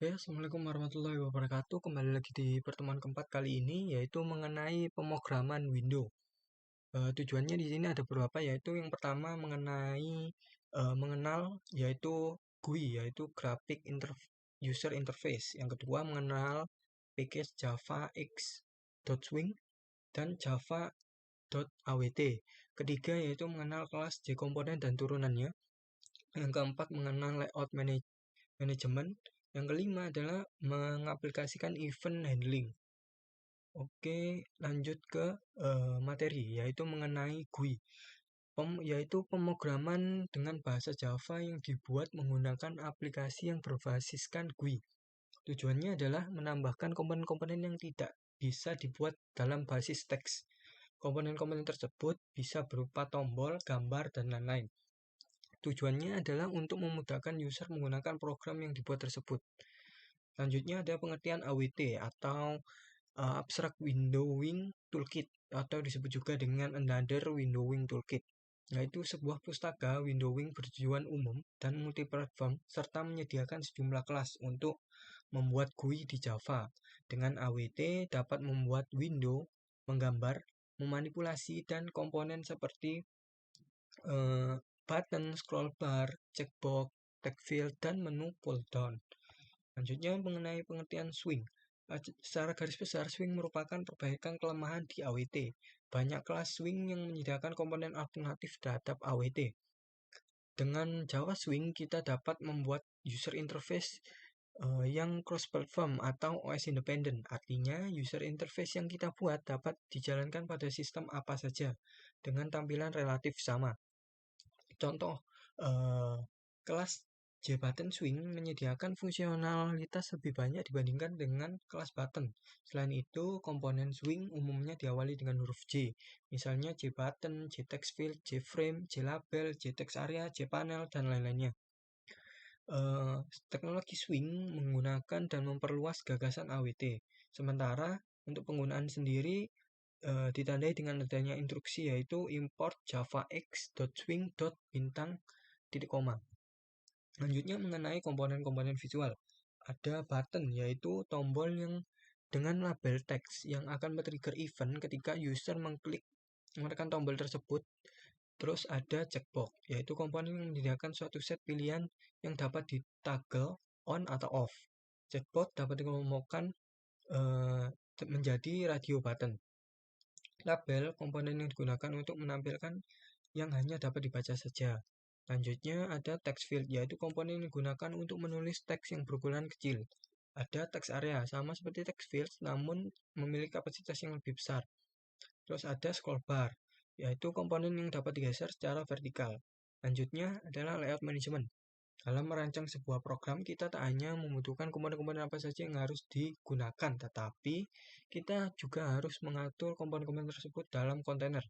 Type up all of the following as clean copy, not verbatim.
Oke, Assalamualaikum warahmatullahi wabarakatuh. Kembali lagi di pertemuan keempat kali ini, yaitu mengenai pemrograman window. Tujuannya di sini ada beberapa, yaitu yang pertama mengenal yaitu GUI, yaitu Graphic User Interface. Yang kedua mengenal package Java X.Swing dan Java.awt. Ketiga yaitu mengenal kelas JComponent dan turunannya. Yang keempat mengenal layout manajemen. Yang kelima adalah mengaplikasikan event handling. Oke, lanjut ke materi, yaitu mengenai GUI, yaitu pemrograman dengan bahasa Java yang dibuat menggunakan aplikasi yang berbasiskan GUI. Tujuannya adalah menambahkan komponen-komponen yang tidak bisa dibuat dalam basis teks. Komponen-komponen tersebut bisa berupa tombol, gambar, dan lain-lain. Tujuannya adalah untuk memudahkan user menggunakan program yang dibuat tersebut. Selanjutnya ada pengertian AWT atau Abstract Windowing Toolkit atau disebut juga dengan Another Windowing Toolkit, yaitu sebuah pustaka windowing bertujuan umum dan multiplatform serta menyediakan sejumlah kelas untuk membuat GUI di Java. Dengan AWT dapat membuat window, menggambar, memanipulasi dan komponen seperti button, scroll bar, checkbox, text field, dan menu pull down. Selanjutnya mengenai pengertian swing. Secara garis besar, swing merupakan perbaikan kelemahan di AWT. Banyak kelas swing yang menyediakan komponen alternatif terhadap AWT. Dengan Java Swing, kita dapat membuat user interface yang cross-platform atau OS independent. Artinya, user interface yang kita buat dapat dijalankan pada sistem apa saja dengan tampilan relatif sama. Contoh, kelas JButton Swing menyediakan fungsionalitas lebih banyak dibandingkan dengan kelas button. Selain itu, komponen swing umumnya diawali dengan huruf J. Misalnya JButton, JTextField, JFrame, JLabel, JTextArea, JPanel, dan lain-lainnya. Teknologi swing menggunakan dan memperluas gagasan AWT. Sementara untuk penggunaan sendiri ditandai dengan adanya instruksi yaitu import javax.swing.bintang titik koma. Selanjutnya mengenai komponen-komponen visual. Ada button yaitu tombol yang dengan label teks yang akan men-trigger event ketika user menekan tombol tersebut. Terus ada checkbox yaitu komponen yang menyediakan suatu set pilihan yang dapat ditoggle on atau off. Checkbox dapat dikelompokkan menjadi radio button. Label komponen yang digunakan untuk menampilkan yang hanya dapat dibaca saja. Selanjutnya ada text field, yaitu komponen yang digunakan untuk menulis teks yang berukuran kecil. Ada text area, sama seperti text field, namun memiliki kapasitas yang lebih besar. Terus ada scroll bar, yaitu komponen yang dapat digeser secara vertikal. Selanjutnya adalah layout management. Dalam merancang sebuah program, kita tak hanya membutuhkan komponen-komponen apa saja yang harus digunakan, tetapi kita juga harus mengatur komponen-komponen tersebut dalam kontainer.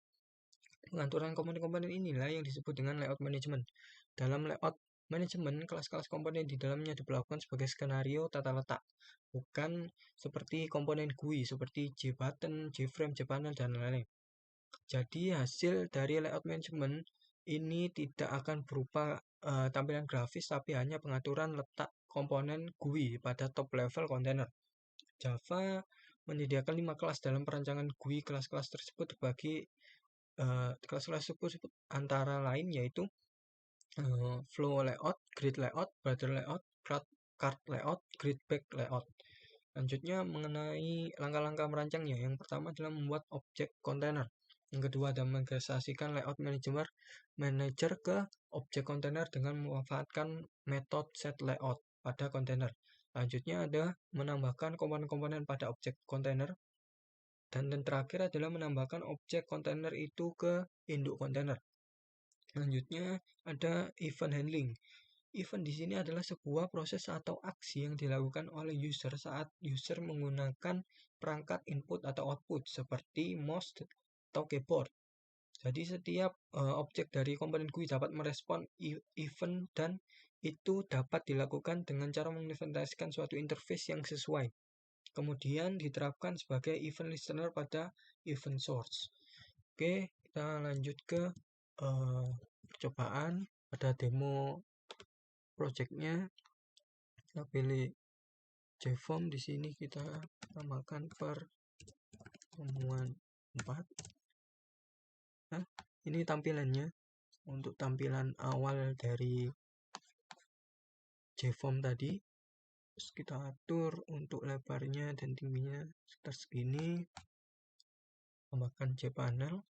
Pengaturan komponen-komponen inilah yang disebut dengan layout management. Dalam layout manajemen, kelas-kelas komponen di dalamnya diperlakukan sebagai skenario tata letak, bukan seperti komponen GUI seperti JButton, JFrame, JPanel, dan lain-lain. Jadi hasil dari layout management ini tidak akan berupa tampilan grafis, tapi hanya pengaturan letak komponen GUI pada top level kontainer. Java menyediakan 5 kelas dalam perancangan GUI. Kelas-kelas tersebut terbagi kelas-kelas tersebut antara lain yaitu flow layout, grid layout, border layout, card layout, grid back layout. Selanjutnya mengenai langkah-langkah merancangnya. Yang pertama adalah membuat objek kontainer. Yang kedua adalah mengintegrasikan layout manager ke objek kontainer dengan memanfaatkan metode setLayout pada kontainer. Selanjutnya ada menambahkan komponen-komponen pada objek kontainer. Dan terakhir adalah menambahkan objek kontainer itu ke induk kontainer. Selanjutnya ada event handling. Event di sini adalah sebuah proses atau aksi yang dilakukan oleh user saat user menggunakan perangkat input atau output seperti mouse atau keyboard. Jadi setiap objek dari komponen GUI dapat merespon event dan itu dapat dilakukan dengan cara mengimplementasikan suatu interface yang sesuai. Kemudian diterapkan sebagai event listener pada event source. Oke, kita lanjut ke percobaan pada demo projectnya. Kita pilih JForm di sini kita namakan pertemuan 4. Nah, ini tampilannya untuk tampilan awal dari JForm tadi. Terus kita atur untuk lebarnya dan tingginya sekitar segini, tambahkan cPanel.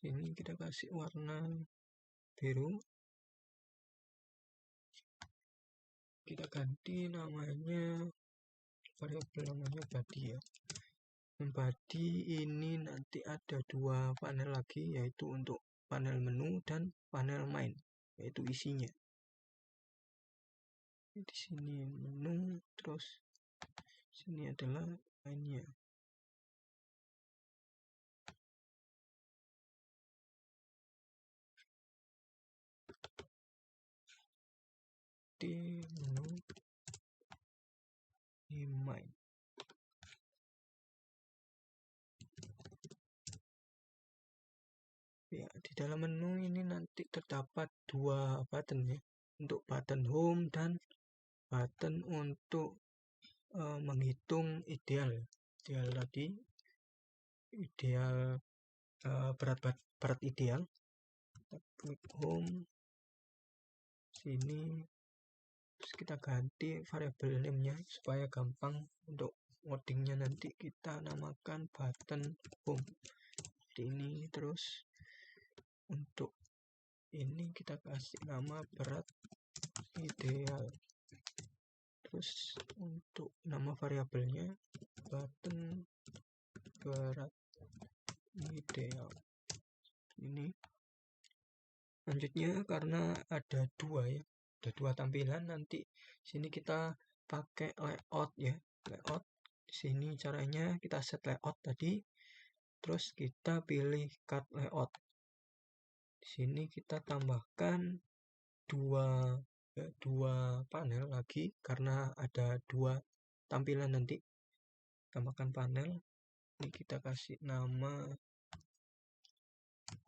Sini kita kasih warna biru. Kita ganti namanya, variabel namanya body ya. Body ini nanti ada 2 panel lagi, yaitu untuk panel menu dan panel main, yaitu isinya. Di sini menu, terus sini adalah mainnya. Di menu, di main. Ya, di dalam menu ini nanti terdapat 2 button ya, untuk button home dan button untuk menghitung ideal tadi, ideal berat ideal. Kita klik home sini, terus kita ganti variabel name-nya supaya gampang untuk wordingnya. Nanti kita namakan button home ini. Terus untuk ini kita kasih nama berat ideal. Terus untuk nama variabelnya button berat ideal ini. Selanjutnya karena ada 2 ya, ada 2 tampilan, nanti sini kita pakai layout ya. Layout di sini caranya kita set layout tadi, terus kita pilih cut layout. Di sini kita tambahkan 2 panel lagi karena ada 2 tampilan nanti. Tambahkan panel. Ini kita kasih nama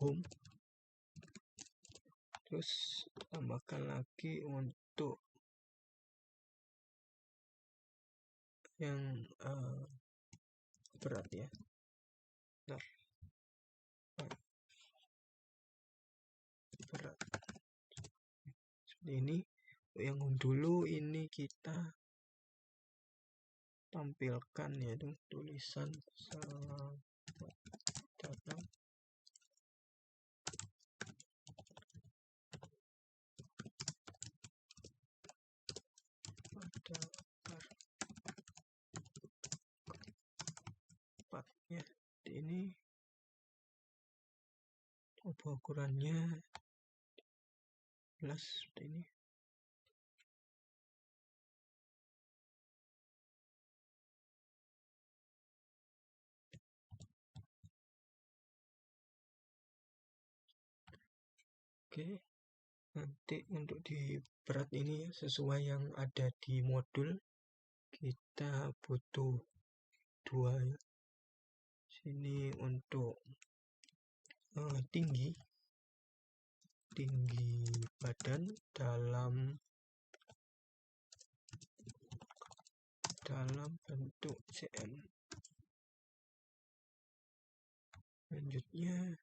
home. Terus tambahkan lagi untuk yang berat ya. Berat seperti ini. Yang home dulu ini kita tampilkan yaitu tulisan selamat datang pada tempatnya. Ini ukurannya jelas seperti ini. Oke, nanti untuk di berat ini sesuai yang ada di modul, kita butuh 2 ya. Sini untuk tinggi badan dalam bentuk cm. Selanjutnya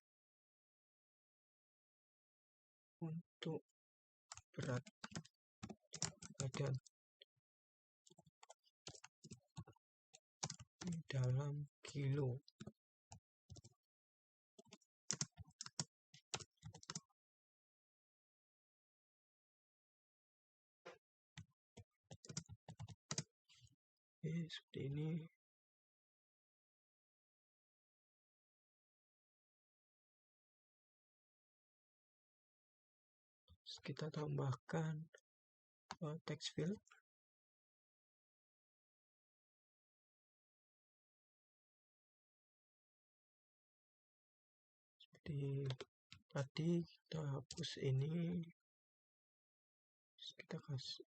untuk berat badan dalam kilo. Seperti ini. Terus kita tambahkan text field. Seperti tadi kita hapus ini. Terus kita hapus.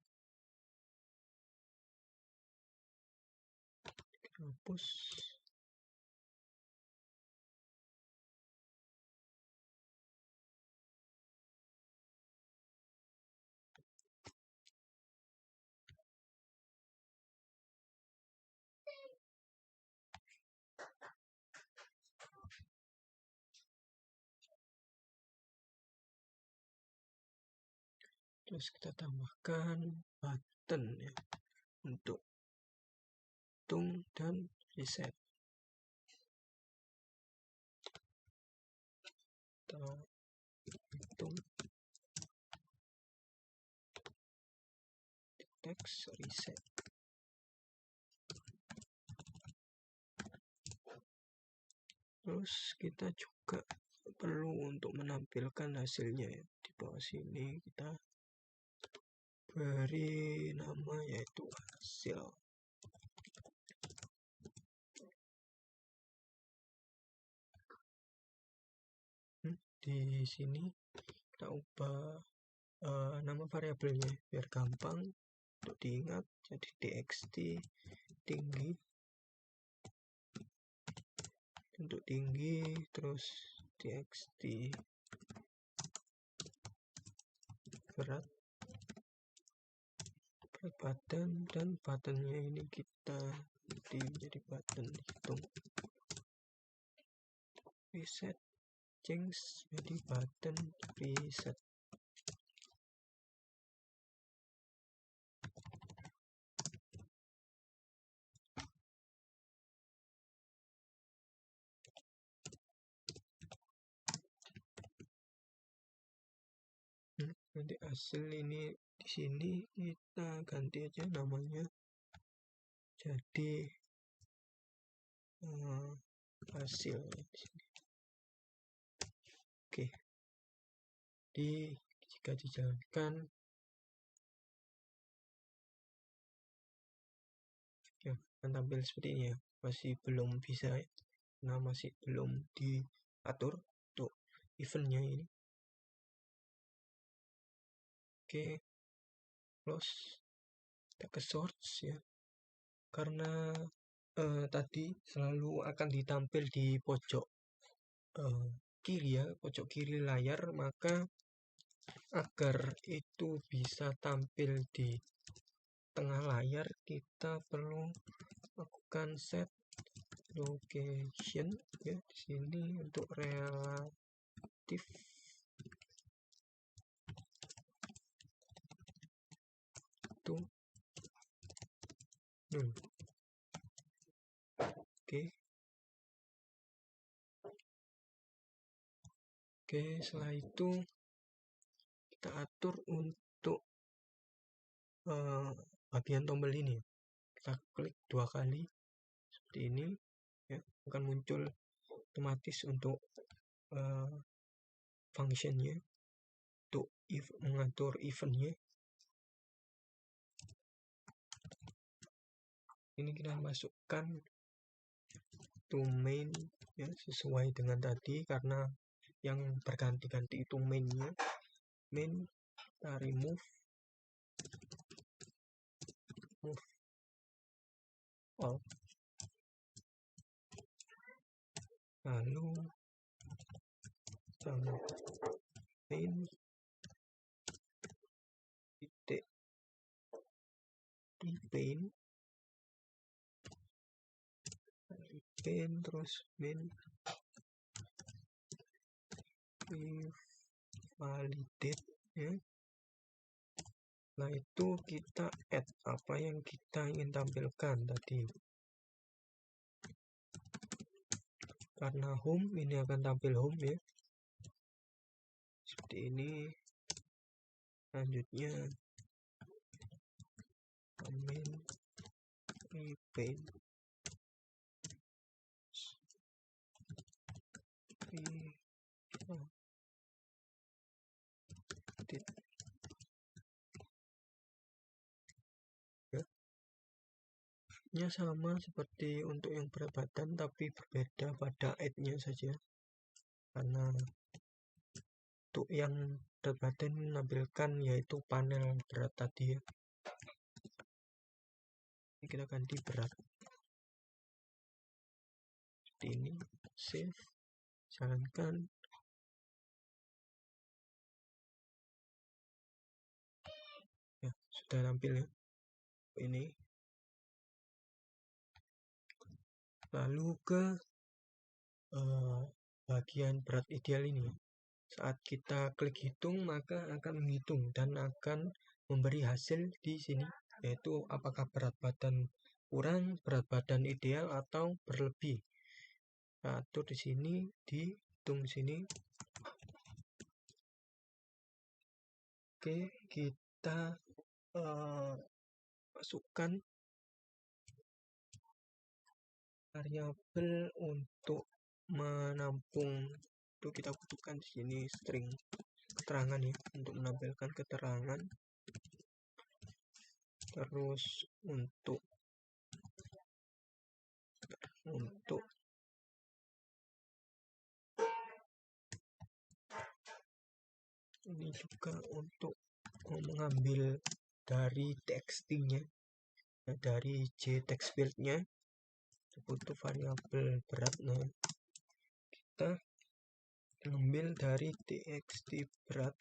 Terus kita tambahkan button ya untuk hitung dan reset. Kita hitung text reset. Terus kita juga perlu untuk menampilkan hasilnya ya. Di bawah sini kita beri nama yaitu hasil. Di sini kita ubah nama variabelnya biar gampang untuk diingat, jadi txt tinggi untuk tinggi, terus txt berat button, dan buttonnya ini kita ganti menjadi button hitung. Reset change jadi button reset. Nanti hasil ini di sini kita ganti aja namanya jadi hasil di sini. Oke. Jadi jika dijalankan ya akan tampil seperti ini ya. Masih belum bisa ya, karena masih belum diatur untuk eventnya ini. Oke, close, kita ke source ya, karena tadi selalu akan ditampil di pojok kiri ya, pojok kiri layar, maka agar itu bisa tampil di tengah layar kita perlu lakukan set location ya di sini untuk relatif itu 0. Oke, setelah itu kita atur untuk bagian tombol ini. Kita klik 2 kali seperti ini ya, akan muncul otomatis untuk functionnya untuk mengatur eventnya. Ini kita masukkan to main ya, sesuai dengan tadi, karena yang berganti-ganti itu mainnya. Main kita remove all, lalu sama main titik repaint, terus main validate ya. Nah itu kita add apa yang kita ingin tampilkan tadi. Karena home ini akan tampil home ya, seperti ini. Selanjutnya main repaint ya, sama seperti untuk yang berat badan, tapi berbeda pada add-nya saja. Karena untuk yang berat badan menampilkan yaitu panel berat tadi ya. Ini kita ganti berat seperti ini, save, jalankan. Ya, sudah tampil ya ini. Lalu ke bagian berat ideal ini. Saat kita klik hitung, maka akan menghitung dan akan memberi hasil di sini, yaitu apakah berat badan kurang, berat badan ideal, atau berlebih. Kita atur di sini, dihitung sini. Oke, kita masukkan variabel untuk menampung. Itu kita butuhkan di sini string keterangan ya, untuk menampilkan keterangan. Terus untuk ini juga untuk mengambil dari txt-nya, dari jtext field-nya butuh variabel berat. Nah, kita ambil dari txt berat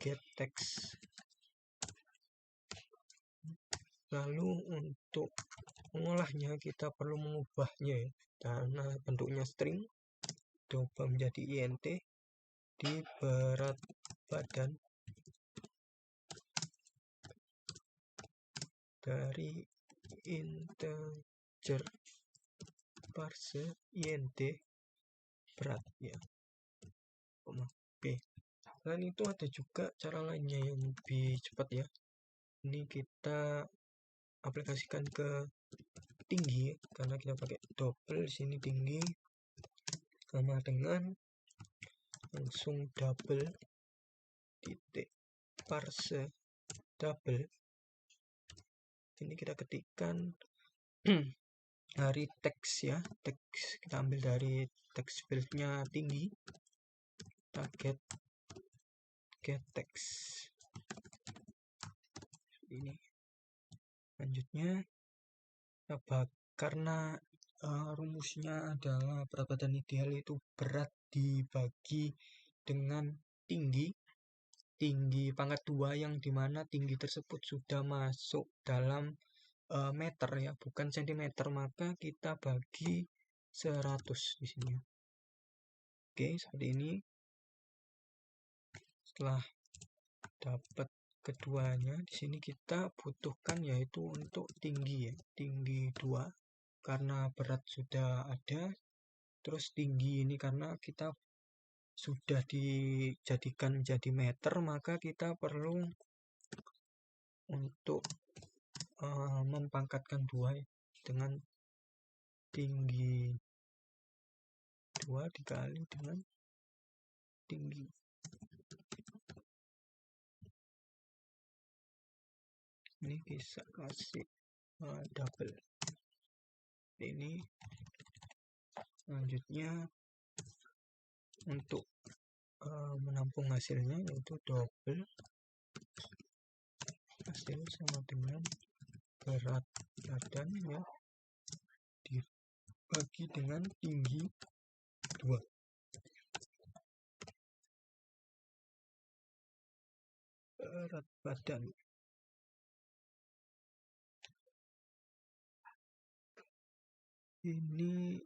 get text. Lalu untuk mengolahnya kita perlu mengubahnya ya, karena bentuknya string, coba menjadi int di berat badan dari integer parse int berat ya, b. Selain itu ada juga cara lainnya yang lebih cepat ya. Ini kita aplikasikan ke tinggi ya, karena kita pakai double sini tinggi, sama dengan langsung double titik parse double. Ini kita ketikkan dari teks ya, teks kita ambil dari teks fieldnya tinggi, kita get text ini. Selanjutnya karena rumusnya adalah berat badan ideal itu berat dibagi dengan tinggi pangkat 2, yang dimana tinggi tersebut sudah masuk dalam meter ya, bukan sentimeter, maka kita bagi 100 di sini. Oke, seperti ini. Setelah dapat keduanya, di sini kita butuhkan yaitu untuk tinggi ya, tinggi 2 karena berat sudah ada, terus tinggi ini karena kita sudah dijadikan menjadi meter, maka kita perlu untuk mempangkatkan 2 ya, dengan tinggi 2 dikali dengan tinggi. Ini bisa kasih double ini. Selanjutnya untuk menampung hasilnya, yaitu double hasil sama dengan berat badan ya dibagi dengan tinggi 2. Berat badan ini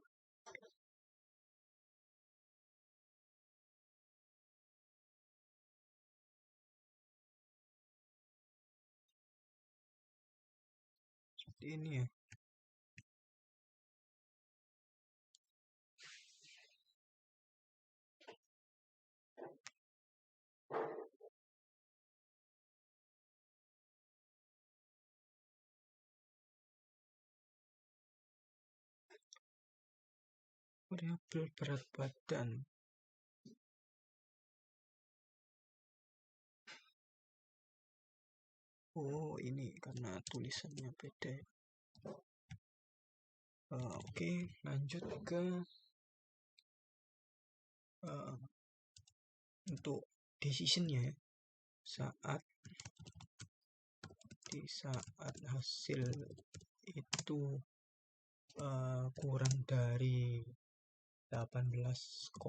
seperti ini ya. Variabel berat badan. Oh, ini karena tulisannya beda. Oke, lanjut ke untuk decision-nya ya. Di saat hasil itu kurang dari 18,5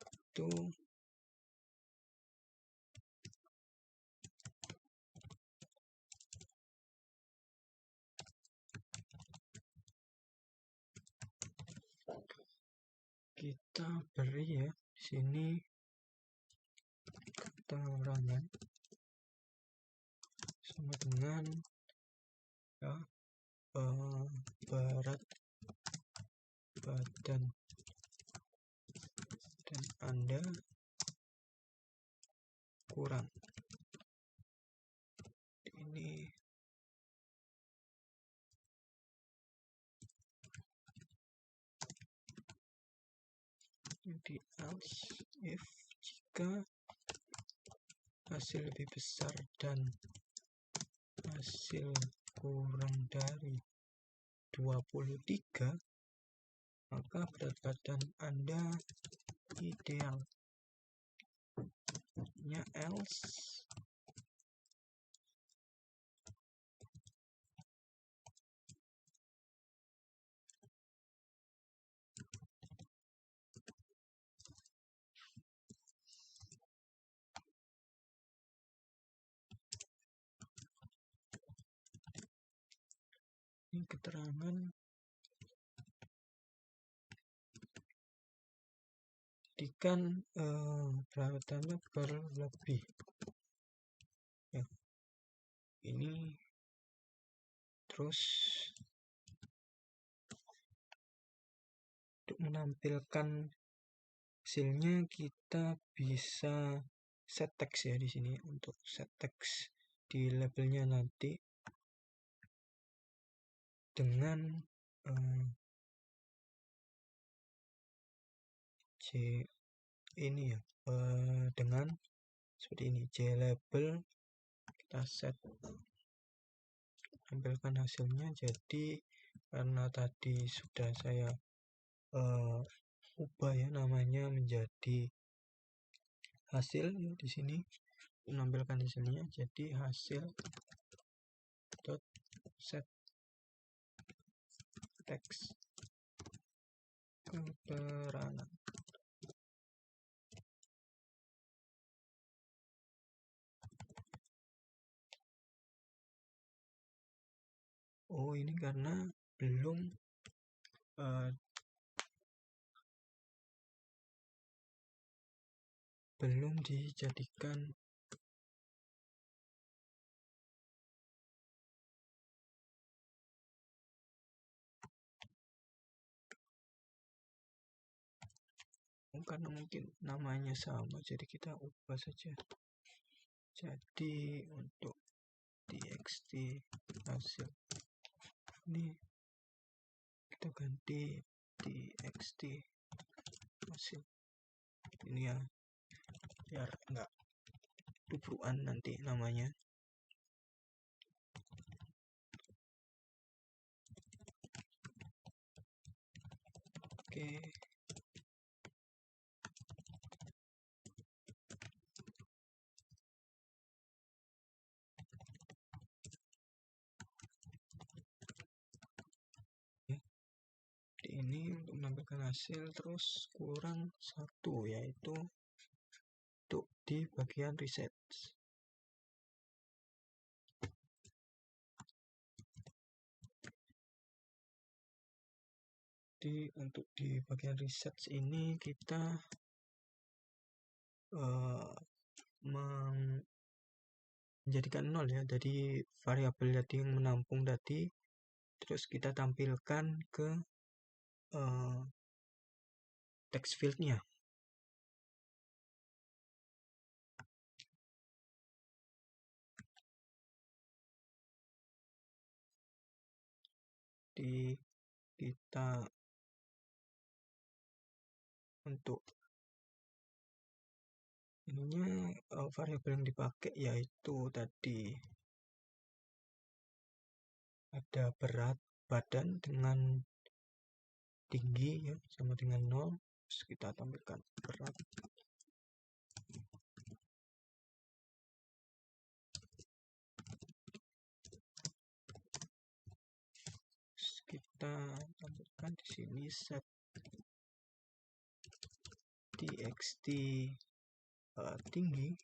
itu kita beri ya di sini keterangan sama dengan ya, berat badan dan Anda kurang. Ini di else if jika hasil lebih besar dan hasil kurang dari 23, maka berat badan Anda ideal. Nya else ini keterangan jadikan berat badannya berlebih ya. Ini terus untuk menampilkan hasilnya kita bisa set text ya di sini. Untuk set text di labelnya nanti dengan ini ya, dengan seperti ini JLabel, kita set tampilkan hasilnya. Jadi karena tadi sudah saya ubah ya namanya menjadi hasil ya, di sini menampilkan hasilnya jadi hasil dot set text keterangan. Oh, ini karena belum dijadikan karena mungkin namanya sama, jadi kita ubah saja. Jadi untuk txt hasil ini kita ganti txt hasil ini ya, biar enggak tubruan nanti namanya. Oke. Ini untuk menampilkan hasil terus kurang satu, yaitu untuk di bagian reset. Jadi untuk di bagian reset ini kita menjadikan 0 ya, jadi variabel tadi yang menampung tadi terus kita tampilkan ke text fieldnya. Di kita untuk ininya variabel yang dipakai yaitu tadi ada berat badan dengan tinggi ya sama dengan 0, terus kita tampilkan berat terus kita tampilkan di sini set txt tinggi,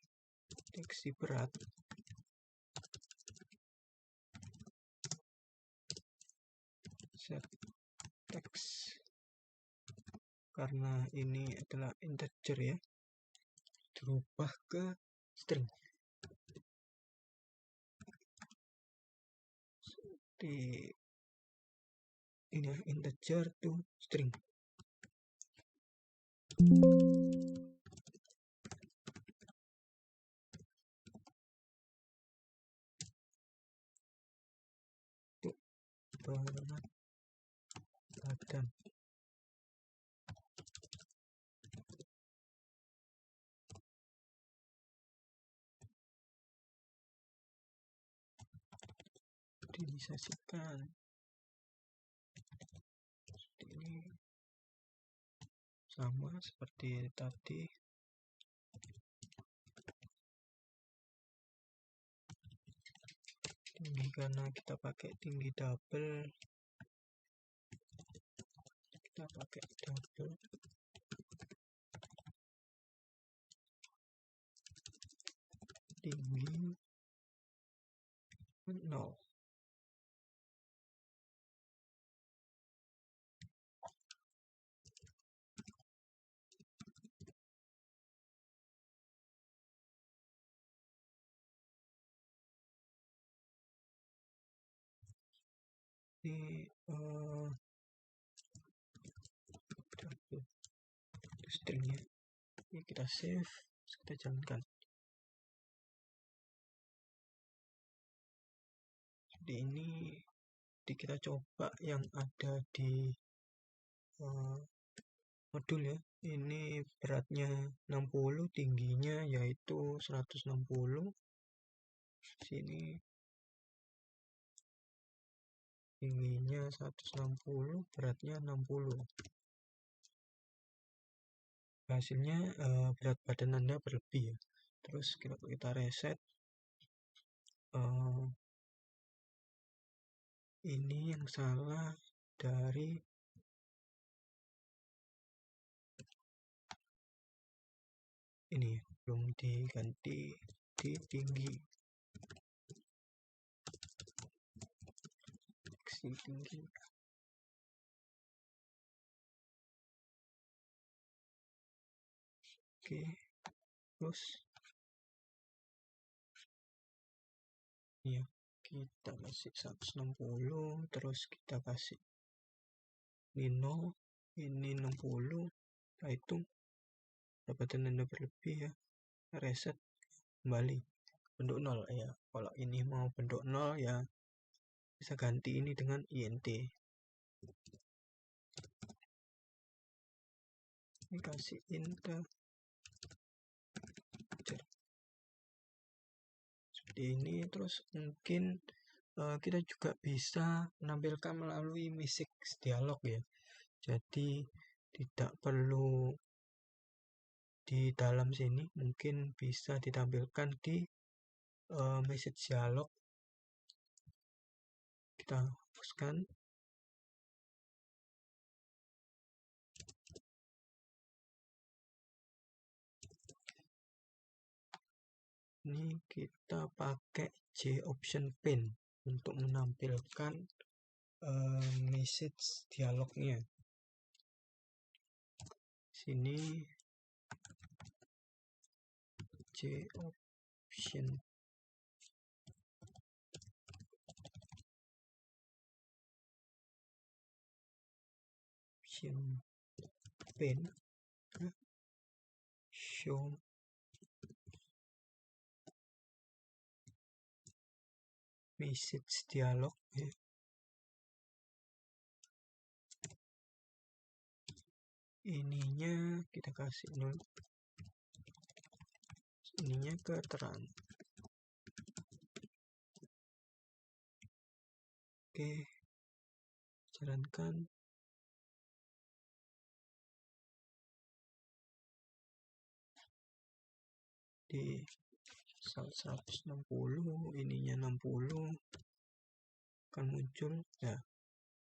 txt berat, set text karena ini adalah integer ya, dirubah ke string. Di ini integer to string. Untuk berat badan. Disaksikan seperti ini, sama seperti tadi. Tinggi karena kita pakai tinggi double, kita pakai double. Tinggi 0. Ini stringnya. Ini kita save, kita jalankan. Jadi ini kita coba yang ada di modul ya. Ini beratnya 60, tingginya yaitu 160. Sini tingginya 160, beratnya 60. Hasilnya berat badan Anda berlebih ya. Terus kita reset. Ini yang salah dari ini, belum diganti di tinggi. Tinggi. Oke, terus ya kita kasih 160, terus kita kasih ini 0, ini 60. Nah itu dapatan Anda berlebih ya. Reset kembali bentuk 0 ya. Kalau ini mau bentuk 0 ya bisa ganti ini dengan int. Ini kasih int seperti ini. Terus mungkin kita juga bisa menampilkan melalui message dialog ya. Jadi tidak perlu di dalam sini, mungkin bisa ditampilkan di message dialog. Kita hapuskan. Ini kita pakai JOptionPaint untuk menampilkan message dialognya. Sini JOption Paint show message dialog ya. Ininya kita kasih 0, ininya keterangan. Oke, jalankan. Di 160, ininya 60, akan muncul ya,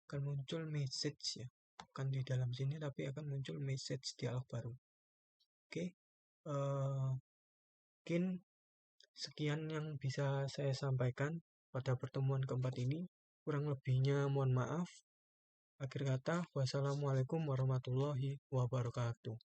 akan muncul message ya, bukan di dalam sini tapi akan muncul message dialog baru. Oke, mungkin sekian yang bisa saya sampaikan pada pertemuan keempat ini. Kurang lebihnya mohon maaf. Akhir kata, wassalamualaikum warahmatullahi wabarakatuh.